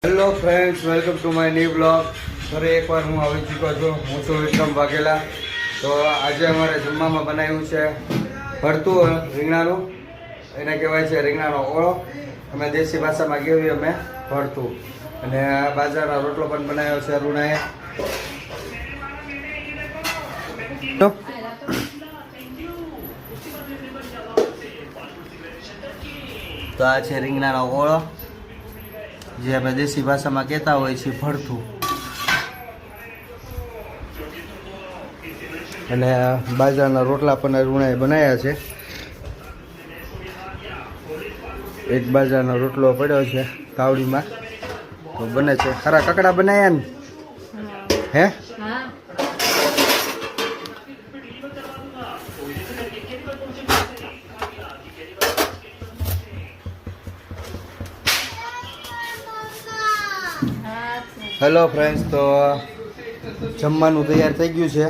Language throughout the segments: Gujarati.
Hello friends, welcome to my new blog. ફરી એકવાર હું આવી ચૂક્યો છું. હું છું વિક્રમ વાઘેલા. તો આજે અમારે જમવામાં બનાવ્યું છે ભરતું રીંગણાનું. એને કહેવાય છે રીંગણાનો ઓળો. અમે દેશી ભાષામાં કહેવીએ અમે ભરતું. અને બાજરાનો રોટલો પણ બનાવ્યો છે અરુણાએ. તો આ છે રીંગણાનો ઓળો, જે આપણે દેશી ભાષામાં કહેતા હોય છે ભરતું. અને બાજરાના રોટલા પણ અરુણાએ બનાવ્યા છે. એક બાજરાનો રોટલો પડ્યો છે તાવડીમાં, તો બને છે. ખરા કકડા બનાવ્યા ને? હે? હેલો ફ્રેન્ડ્સ, તો જમવાનું તૈયાર થઈ ગયું છે.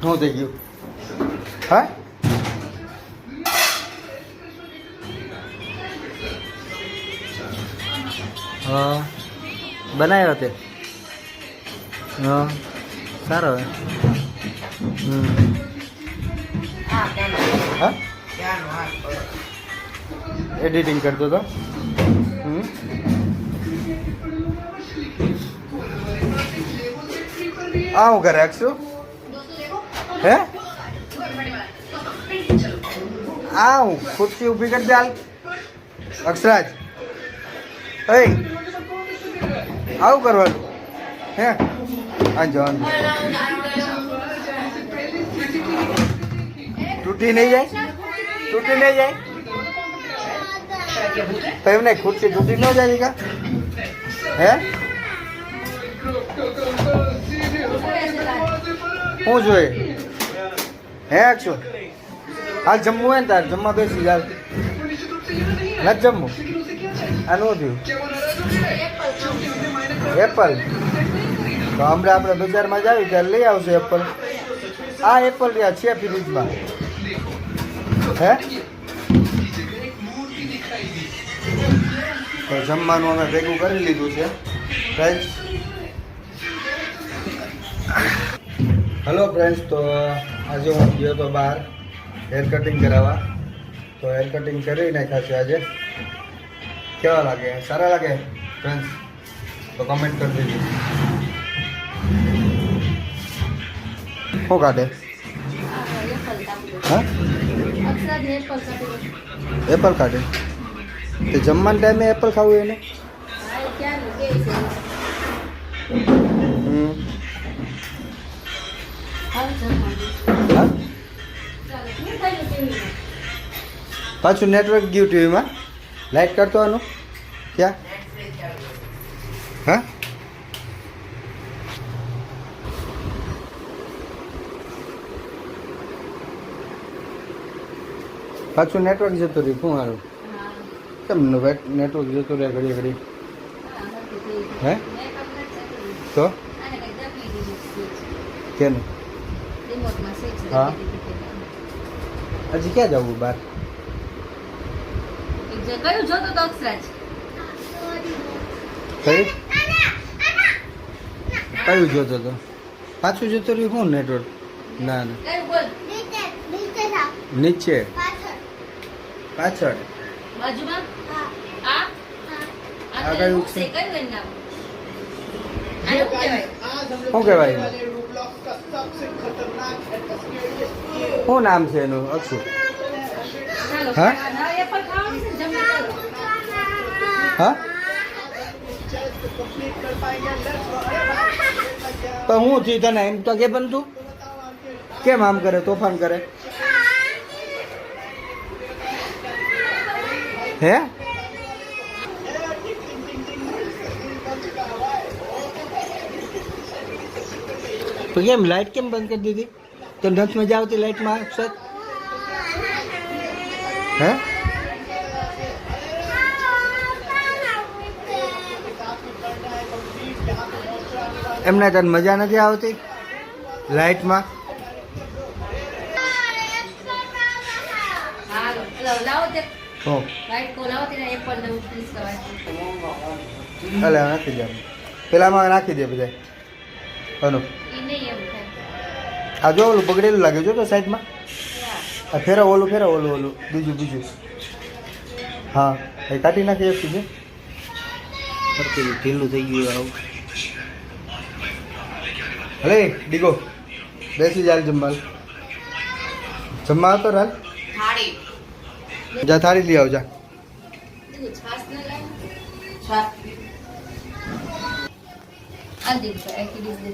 શું થઈ ગયું? હા, હા બનાવ્યો તે. હા, સારો હે. હા, એડિટિંગ કરતો હતો. આવું કરે અક્ષુ? હે, આવું ખુરશી ઊભી કરી દે હાલ. અક્ષરાજ, આવું કરવાનું હે? આજો તૂટી નહીં જાય? તૂટી નહીં જાય તો એમ નહીં, ખુરશી તૂટી ન જાય કા? હે, શું જોઈએ? હે અક્ષુ, હાલ જમવું હોય ને તાર જમવા બેસી હાલ. નથી જમવું? આ નું થયું એપલ. તો હમણાં આપણે બજારમાં જ આવી ત્યારે લઈ આવશું એપલ. આ એપલ રહ્યા છે ફ્રીજમાં. હે, તો જમવાનું અમે ભેગું કરી લીધું છે ફ્રેન્ડ્સ. હેલો ફ્રેન્ડ્સ, તો આજે હું ગયો હતો બહાર હેર કટિંગ કરાવવા. તો હેર કટિંગ કરી નાખ્યા છે આજે. કેવા લાગે? સારા લાગે ફ્રેન્ડ્સ? તો કમેન્ટ કરી દેજો. શું કાઢે? હા, એપલ કાઢે. તે જમવાના ટાઈમે એપલ ખાવું એને? હા, પાછું નેટવર્ક ગયું ટીવીમાં. લાઈટ કરતો આનું ક્યાં? હા, પાછું નેટવર્ક જતું રહ્યું. શું હારું? કેમ નેટવર્ક જતું રહે ઘડી ઘડી? હે, તો કેમ? હા, હજી ક્યાં જવું બહાર? કયું જોતો તો અક્ષરાજ? કયું જોતો તો? પાછું જતું રહ્યું. શું નેટવર્ક? ના ના, નીચે પાછળ. બાજુમાં આ કયું છે? શું કહેવાય? શું નામ છે એનું અક્ષુ? હા, હા, તો હું થયું તને? એમ તો કે પણ તું કેમ આમ કરે, તોફાન કરે? હે, તો કેમ લાઈટ કેમ બંધ કરી દીધી? તો નથી મજા આવતી લાઈટમાં અક્ષર? હે, એમને તને મજા નથી આવતી લાઈટમાં? લાવો તે હો વ્હાઈટ કોલ આવો તેને એપલ દઉં પ્લીઝ કવાય હાલે નાખી દે પેલામાં નાખી દે બધા હલો એ નહીં એમ થાય આ જો ઓલું બગડેલું લાગે જો તો સાઈડમાં આ ફેરવ ઓલું બીજું હા એ કાઢી નાખી એક છે ઢીલું થઈ ગયું આવું હલે ડીગો બેસી જાય જમવા આવતો રાલ જા થાળી લઈ આવ જા છાસ ન લાવ છાસ આ દે એક ડીશ દે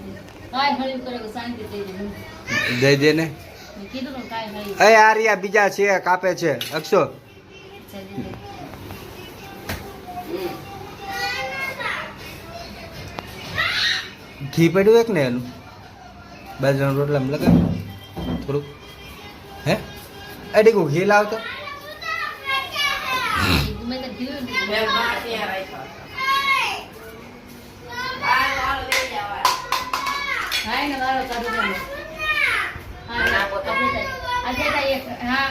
કાય હળી કરે શાંતિ થઈ જાય દઈ દે ને મેં કીધું ને કાય હળી અરે આ રહ્યા બીજા છે કાપે છે અક્ષો ઘી પડ્યું એક ને એનું બાજરાના રોટલામાં લગાવ થોડુંક હે અડીકું ઘી લાવતો મેં તો કીધું હાય ને વારો કાઢી દે હા ના પોતા આજે તાઈ હા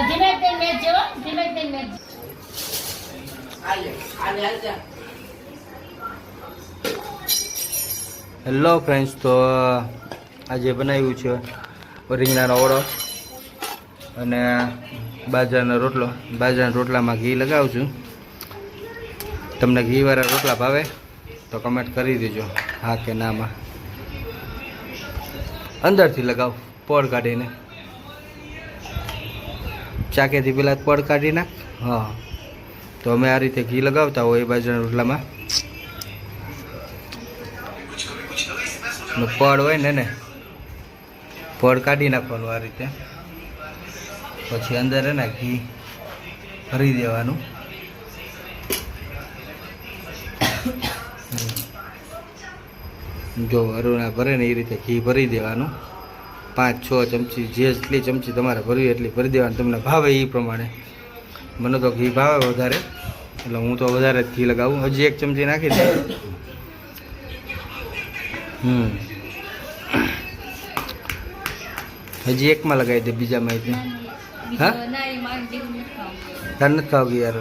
ધીમે તેન મેચ જેવો ધીમે તેન મેચ હેલો ફ્રેન્ડ્સ તો આજે બનાવ્યું છે રીંગણાનો ઓળો અને બાજરાનો રોટલો બાજરાના રોટલામાં ઘી લગાવું છું તમને ઘીવાળા રોટલા ભાવે તો કમેન્ટ કરી દેજો હા કે નામાં અંદરથી લગાવ પડ કાઢીને ચાકેથી પેલા પડ કાઢી નાખ હા તો અમે આ રીતે ઘી લગાવતા હોય બાજરાના રોટલામાં પડ હોય ને પડ કાઢી નાખવાનું આ રીતે પછી અંદર ને ઘી ભરી દેવાનું જો અરુણા ભરે ને એ રીતે ઘી ભરી દેવાનું 5-6 ચમચી જેટલી ચમચી તમારે ભરવી એટલી ભરી દેવાની તમને ભાવે એ પ્રમાણે મને તો ઘી ભાવે વધારે એટલે હું તો વધારે જ ઘી લગાવું હજી 1 ચમચી નાખી દે હજી એકમાં લગાવી દે બીજામાં હા તાર નથી ખાવ ઘી યાર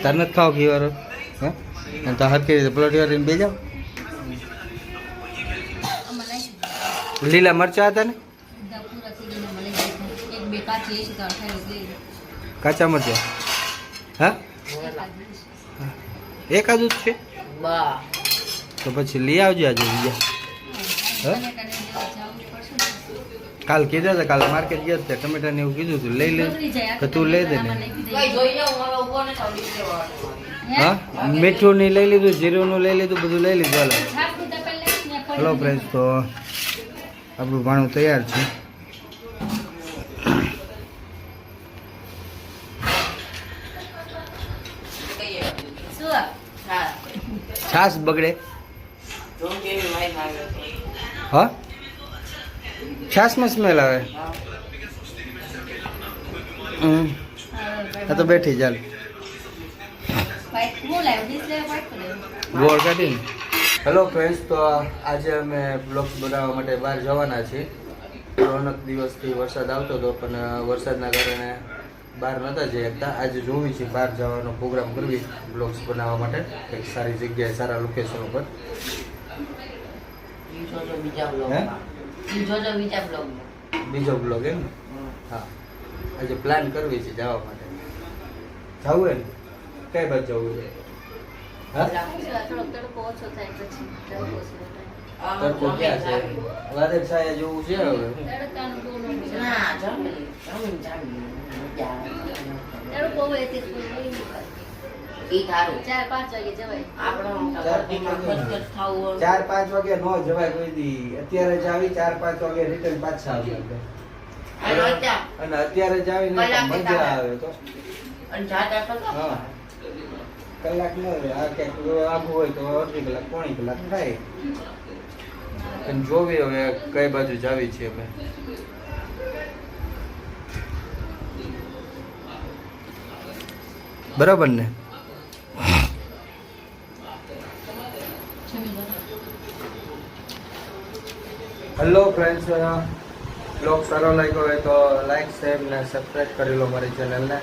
તાર નથી ખાવ ઘી વાળો હા અને તો હરકી રીતે પ્લોટ કરીને બે જાવ લીલા મરચા હતા ને કાચા મરચા હા એકાદું જ છે તો પછી લઈ આવજો આજે બીજા હા કાલ કીધા હતા કાલ માર્કેટ ગયા હતા ટમેટા ને એવું કીધું તું લઈ લે તો તું લઈ દે ને હા મીઠું ની લઈ લીધું જીરું નું લઈ લીધું બધું લઈ લીધું હાલો હલો ફ્રેન્ડ્સ તો આપણું ભાણું તૈયાર છે છાસ બગડે હા છાસમાં સ્મેલ આવે આ તો બેઠી ચાલ ગોળ કાઢીને હેલો ફ્રેન્ડ્સ તો આજે અમે બ્લોગ્સ બનાવવા માટે બહાર જવાના છીએ રોનક દિવસથી વરસાદ આવતો હતો પણ વરસાદના કારણે બહાર નહોતા જઈ શકતા આજે જોવી છે બહાર જવાનો પ્રોગ્રામ કરવી બ્લોગ્સ બનાવવા માટે કંઈક સારી જગ્યાએ સારા લોકેશન ઉપર બીજો બ્લોગ એમ હા આજે પ્લાન કરવી છે જવા માટે જવું હે ને કઈ બાજુ જવું છે તડકો ક્યાં છે વાદળ છાયા જેવું છે હવે ચાર પાંચ વાગે જવાય 4-5 વાગે નો જવાય કોઈ દી અત્યારે જ આવી 4-5 વાગે રિટર્ન પાછા આવી અને અત્યારે જ આવીને મજા આવે તો હા કલાક ન આ ક્યાંક આખું હોય તો અડધી કલાક 3 કલાક થાય અને જોવી હવે કઈ બાજુ જાવી છે અમે બરાબર ને હેલો ફ્રેન્ડ્સ બ્લોગ સારો લાગ્યો હોય તો લાઈક શેર ને સબસ્ક્રાઈબ કરી લો મારી ચેનલને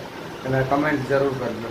અને કમેન્ટ જરૂર કરજો.